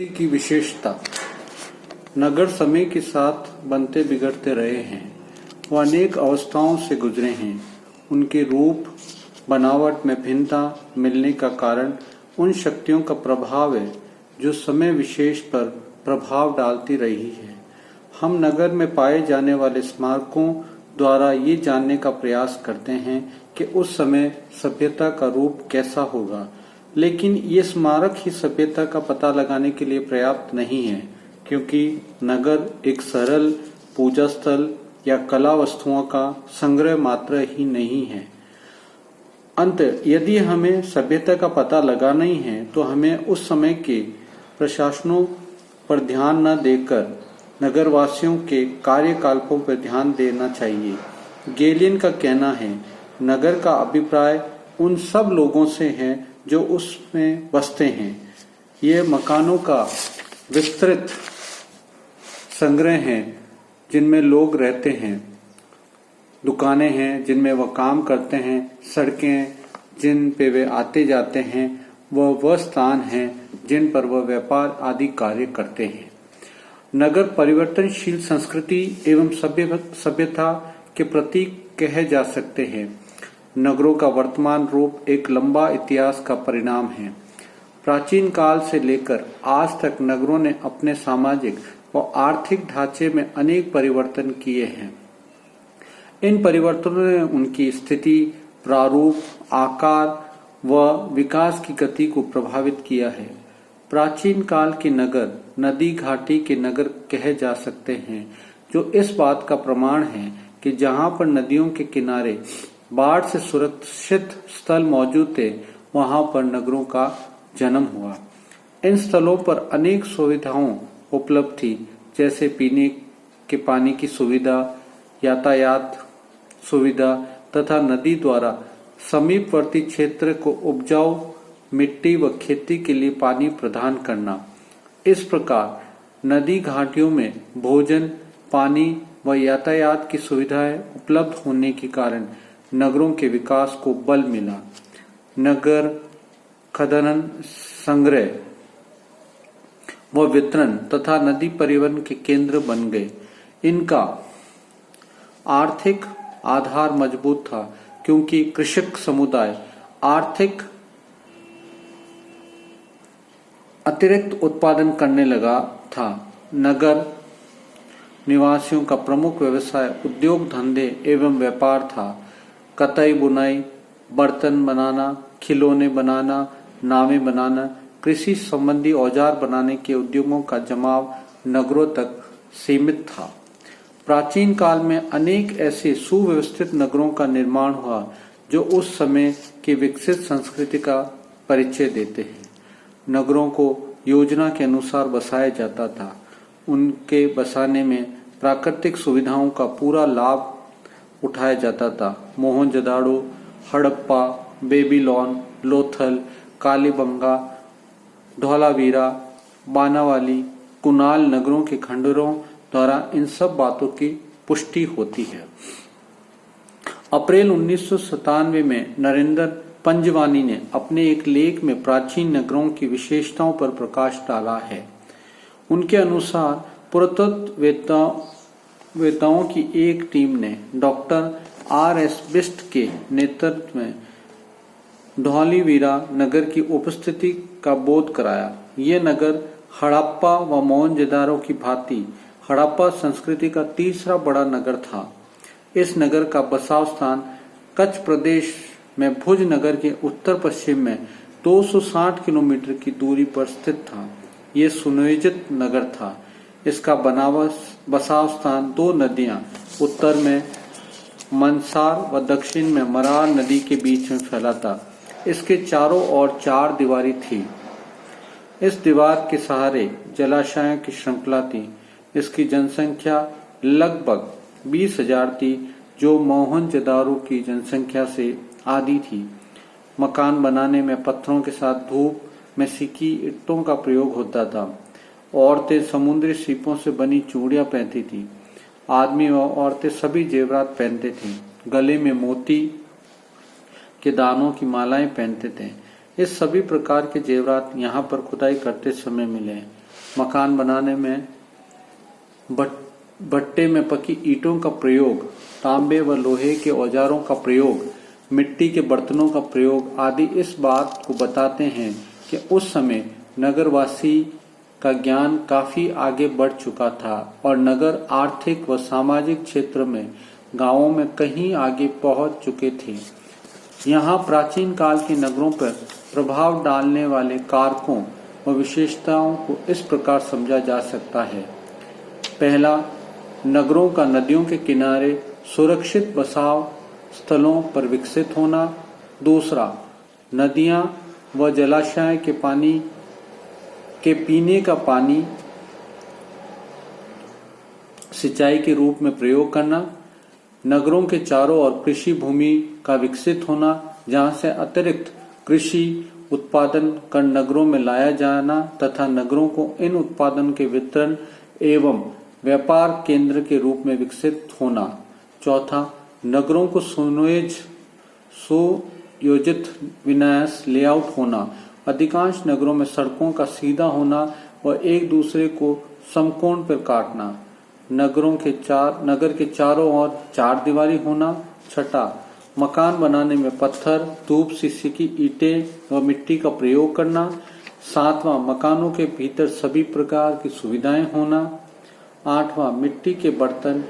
की विशेषता। नगर समय के साथ बनते बिगड़ते रहे हैं। वह अनेक अवस्थाओं से गुजरे हैं। उनके रूप बनावट में भिन्नता मिलने का कारण उन शक्तियों का प्रभाव है जो समय विशेष पर प्रभाव डालती रही है। हम नगर में पाए जाने वाले स्मारकों द्वारा ये जानने का प्रयास करते हैं कि उस समय सभ्यता का रूप कैसा होगा, लेकिन ये स्मारक ही सभ्यता का पता लगाने के लिए पर्याप्त नहीं है, क्योंकि नगर एक सरल पूजा स्थल या कला वस्तुओं का संग्रह मात्र ही नहीं है। अंत यदि हमें सभ्यता का पता लगाना ही है तो हमें उस समय के प्रशासनों पर ध्यान न देकर नगरवासियों के कार्यकलापों पर ध्यान देना चाहिए। गेलियन का कहना है, नगर का अभिप्राय उन सब लोगों से है जो उसमें बसते हैं। ये मकानों का विस्तृत संग्रह है जिनमें लोग रहते हैं, दुकानें हैं जिनमें वह काम करते हैं, सड़कें जिन पे वे आते जाते हैं, वह स्थान हैं जिन पर वह व्यापार आदि कार्य करते हैं। नगर परिवर्तनशील संस्कृति एवं सभ्यता के प्रतीक कहे जा सकते हैं। नगरों का वर्तमान रूप एक लंबा इतिहास का परिणाम है। प्राचीन काल से लेकर आज तक नगरों ने अपने सामाजिक व आर्थिक ढांचे में अनेक परिवर्तन किए हैं। इन परिवर्तनों ने उनकी स्थिति, प्रारूप, आकार व विकास की गति को प्रभावित किया है। प्राचीन काल के नगर नदी घाटी के नगर कहे जा सकते हैं, जो इस बात का प्रमाण है कि जहां पर नदियों के किनारे बाढ़ से सुरक्षित स्थल मौजूद थे, वहां पर नगरों का जन्म हुआ। इन स्थलों पर अनेक सुविधाओं उपलब्ध थी, जैसे पीने के पानी की सुविधा, यातायात सुविधा तथा नदी द्वारा समीपवर्ती क्षेत्र को उपजाऊ मिट्टी व खेती के लिए पानी प्रदान करना। इस प्रकार नदी घाटियों में भोजन, पानी व यातायात की सुविधाएं उपलब्ध होने के कारण नगरों के विकास को बल मिला। नगर खनन, संग्रह व वितरण तथा नदी परिवहन के केंद्र बन गए। इनका आर्थिक आधार मजबूत था, क्योंकि कृषक समुदाय आर्थिक अतिरिक्त उत्पादन करने लगा था। नगर निवासियों का प्रमुख व्यवसाय उद्योग धंधे एवं व्यापार था। कताई बुनाई, बर्तन बनाना, खिलौने बनाना, नावें बनाना, कृषि संबंधी औजार बनाने के उद्योगों का जमाव नगरों तक सीमित था। प्राचीन काल में अनेक ऐसे सुव्यवस्थित नगरों का निर्माण हुआ जो उस समय की विकसित संस्कृति का परिचय देते हैं। नगरों को योजना के अनुसार बसाया जाता था। उनके बसाने में प्राकृतिक सुविधाओं का पूरा लाभ उठाया जाता था। मोहनजोदाड़ो, हड़प्पा, बेबीलोन, लोथल, कालीबंगा, धौलावीरा, बानावाली, कुनाल नगरों के खंडरों द्वारा इन सब बातों की पुष्टि होती है। अप्रैल 1997 में नरेंद्र पंजवानी ने अपने एक लेख में प्राचीन नगरों की विशेषताओं पर प्रकाश डाला है। उनके अनुसार पुरातत्ववेत्ताओं की एक टीम ने डॉक्टर R.S. बिस्ट के नेतृत्व में धौलावीरा नगर की उपस्थिति का बोध कराया। ये नगर हड़प्पा व मोहनजोदाड़ो की भांति हड़प्पा संस्कृति का तीसरा बड़ा नगर था। इस नगर का बसाव स्थान कच्छ प्रदेश में भुज नगर के उत्तर पश्चिम में 260 किलोमीटर की दूरी पर स्थित था। ये सुनियोजित नगर था। इसका बसाव स्थान दो नदियां, उत्तर में मनसार व दक्षिण में मरार नदी के बीच में फैला था। इसके चारों ओर चार दीवारी थी। इस दीवार के सहारे जलाशयों की श्रृंखला थी। इसकी जनसंख्या लगभग 20,000 थी, जो मोहनजोदाड़ो की जनसंख्या से आधी थी। मकान बनाने में पत्थरों के साथ धूप में सिकी ईंटों का प्रयोग होता था। औरतें समुद्री सीपों से बनी चूड़ियां पहनती थी। आदमी व औरतें सभी जेवरात पहनते थे। गले में मोती के दानों की मालाएं पहनते थे। इस सभी प्रकार के जेवरात यहाँ पर खुदाई करते समय मिले। मकान बनाने में भट्टे में पकी ईंटों का प्रयोग, तांबे व लोहे के औजारों का प्रयोग, मिट्टी के बर्तनों का प्रयोग आदि इस बात को बताते हैं कि उस समय नगरवासी का ज्ञान काफी आगे बढ़ चुका था और नगर आर्थिक व सामाजिक क्षेत्र में गांवों में कहीं आगे पहुंच चुके थे। यहाँ प्राचीन काल के नगरों पर प्रभाव डालने वाले कारकों व विशेषताओं को इस प्रकार समझा जा सकता है। पहला, नगरों का नदियों के किनारे सुरक्षित बसाव स्थलों पर विकसित होना। दूसरा, नदियां व जलाशय के पानी के पीने का पानी सिंचाई के रूप में प्रयोग करना। नगरों के चारों ओर कृषि भूमि का विकसित होना, जहां से अतिरिक्त कृषि उत्पादन कर नगरों में लाया जाना तथा नगरों को इन उत्पादन के वितरण एवं व्यापार केंद्र के रूप में विकसित होना। चौथा, नगरों को सुयोजित विन्यास लेआउट होना। अधिकांश नगरों में सड़कों का सीधा होना व एक दूसरे को समकोण पर काटना। नगर के चारों ओर चार दीवारी होना। छठा, मकान बनाने में पत्थर, धूप, शीशे की ईंटें व मिट्टी का प्रयोग करना। सातवां, मकानों के भीतर सभी प्रकार की सुविधाएं होना। आठवां, मिट्टी के बर्तन,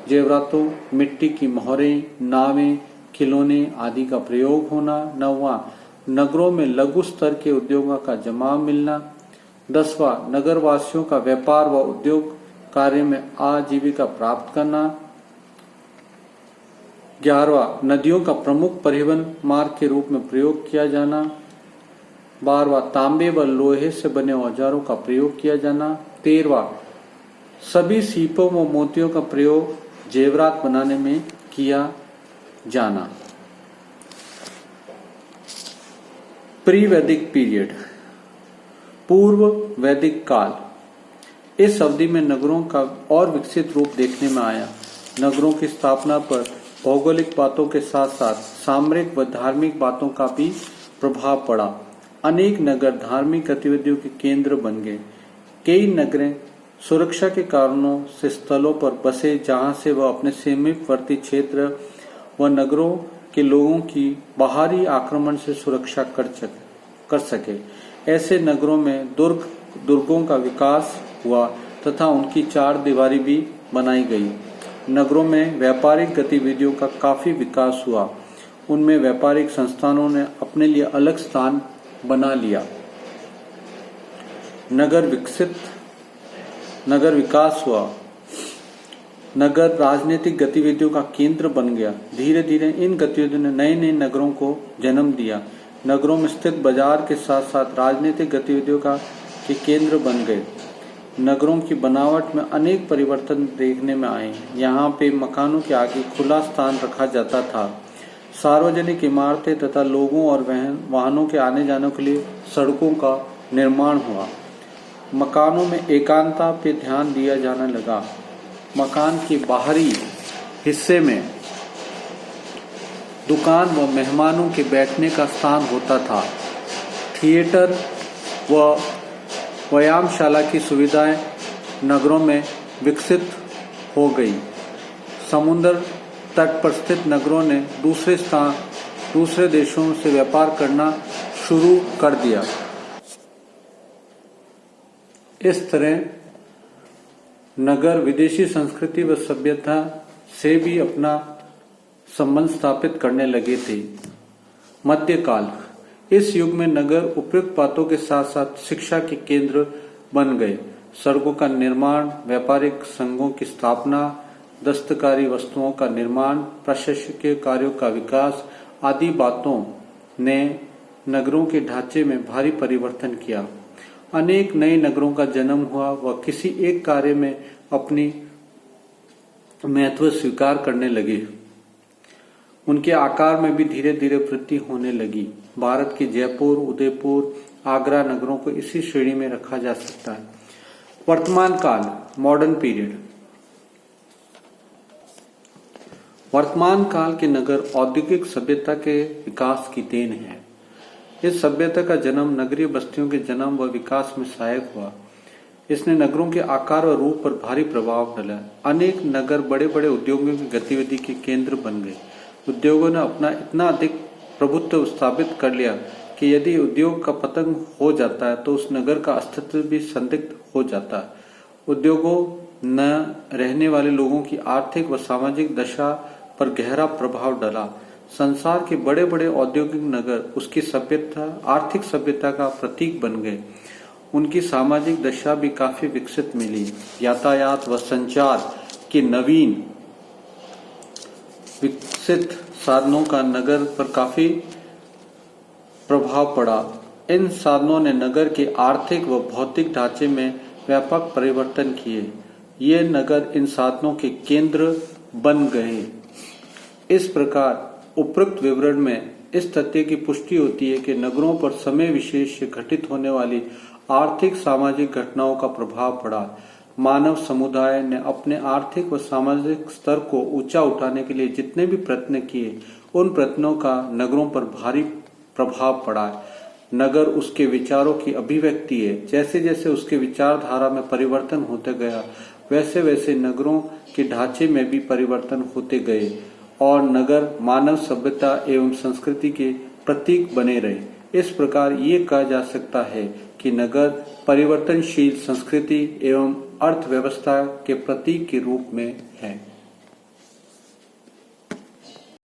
जेवरातों, मिट्टी की मोहरें, नावें, खिलौने आदि का प्रयोग होना। नौवां, नगरों में लघु स्तर के उद्योगों का जमाव मिलना। 10वां, नगरवासियों का व्यापार व उद्योग कार्य में आजीविका प्राप्त करना। 11वां, नदियों का प्रमुख परिवहन मार्ग के रूप में प्रयोग किया जाना। 12वां, तांबे व लोहे से बने औजारों का प्रयोग किया जाना। 13वां, सभी सीपों व मोतियों का प्रयोग जेवरात बनाने में किया जाना। प्री वैदिक पीरियड, पूर्व वैदिक काल। इस अवधि में नगरों का और विकसित रूप देखने में आया। नगरों की स्थापना पर भौगोलिक बातों के साथ साथ सामरिक व धार्मिक बातों का भी प्रभाव पड़ा। अनेक नगर धार्मिक गतिविधियों के केंद्र बन गए। कई नगरें सुरक्षा के कारणों से स्थलों पर बसे, जहां से वह अपने समीपवर्ती क्षेत्र व नगरों के लोगों की बाहरी आक्रमण से सुरक्षा कर सके। ऐसे नगरों में दुर्गों का विकास हुआ तथा उनकी चार दीवारी भी बनाई गई। नगरों में व्यापारिक गतिविधियों का काफी विकास हुआ। उनमें व्यापारिक संस्थानों ने अपने लिए अलग स्थान बना लिया। नगर विकास हुआ। नगर राजनीतिक गतिविधियों का केंद्र बन गया। धीरे धीरे इन गतिविधियों ने नए नए नगरों को जन्म दिया। नगरों में स्थित बाजार के साथ साथ राजनीतिक गतिविधियों के केंद्र बन गए। नगरों की बनावट में अनेक परिवर्तन देखने में आए। यहाँ पे मकानों के आगे खुला स्थान रखा जाता था। सार्वजनिक इमारतें तथा लोगों और वाहनों के आने जाने के लिए सड़कों का निर्माण हुआ। मकानों में एकांतता पे ध्यान दिया जाने लगा। मकान के बाहरी हिस्से में दुकान व मेहमानों के बैठने का स्थान होता था। थिएटर व व्यायामशाला की सुविधाएं नगरों में विकसित हो गई। समुद्र तट पर स्थित नगरों ने दूसरे देशों से व्यापार करना शुरू कर दिया। इस तरह नगर विदेशी संस्कृति व सभ्यता से भी अपना संबंध स्थापित करने लगे थे। मध्यकाल, इस युग में नगर उपयुक्त बातों के साथ साथ शिक्षा के केंद्र बन गए। सड़कों का निर्माण, व्यापारिक संघों की स्थापना, दस्तकारी वस्तुओं का निर्माण, प्रशासकीय कार्यों का विकास आदि बातों ने नगरों के ढांचे में भारी परिवर्तन किया। अनेक नए नगरों का जन्म हुआ व किसी एक कार्य में अपनी महत्व स्वीकार करने लगे। उनके आकार में भी धीरे धीरे वृद्धि होने लगी। भारत के जयपुर, उदयपुर, आगरा नगरों को इसी श्रेणी में रखा जा सकता है। वर्तमान काल, मॉडर्न पीरियड। वर्तमान काल के नगर औद्योगिक सभ्यता के विकास की देन है। इस सभ्यता का जन्म नगरीय बस्तियों के जन्म व विकास में सहायक हुआ। इसने नगरों के आकार और रूप पर भारी प्रभाव डाला। अनेक नगर बड़े बड़े उद्योगों की गतिविधि के केंद्र बन गए। उद्योगों ने अपना इतना अधिक प्रभुत्व स्थापित कर लिया कि यदि उद्योग का पतन हो जाता है तो उस नगर का अस्तित्व भी संदिग्ध हो जाता है। उद्योगों न रहने वाले लोगों की आर्थिक व सामाजिक दशा पर गहरा प्रभाव डाला। संसार के बड़े बड़े औद्योगिक नगर उसकी सभ्यता, आर्थिक सभ्यता का प्रतीक बन गए। उनकी सामाजिक दशा भी काफी विकसित मिली। यातायात व संचार के नवीन विकसित साधनों का नगर पर काफी प्रभाव पड़ा। इन साधनों ने नगर के आर्थिक व भौतिक ढांचे में व्यापक परिवर्तन किए। ये नगर इन साधनों के केंद्र बन गए। इस प्रकार उपरोक्त विवरण में इस तथ्य की पुष्टि होती है कि नगरों पर समय विशेष से घटित होने वाली आर्थिक सामाजिक घटनाओं का प्रभाव पड़ा। मानव समुदाय ने अपने आर्थिक व सामाजिक स्तर को ऊंचा उठाने के लिए जितने भी प्रयत्न किए, उन प्रयत्नों का नगरों पर भारी प्रभाव पड़ा है। नगर उसके विचारों की अभिव्यक्ति है। जैसे जैसे उसके विचारधारा में परिवर्तन होते गया, वैसे वैसे नगरों के ढांचे में भी परिवर्तन होते गए और नगर मानव सभ्यता एवं संस्कृति के प्रतीक बने रहे। इस प्रकार ये कहा जा सकता है कि नगर परिवर्तनशील संस्कृति एवं अर्थव्यवस्था के प्रतीक के रूप में है।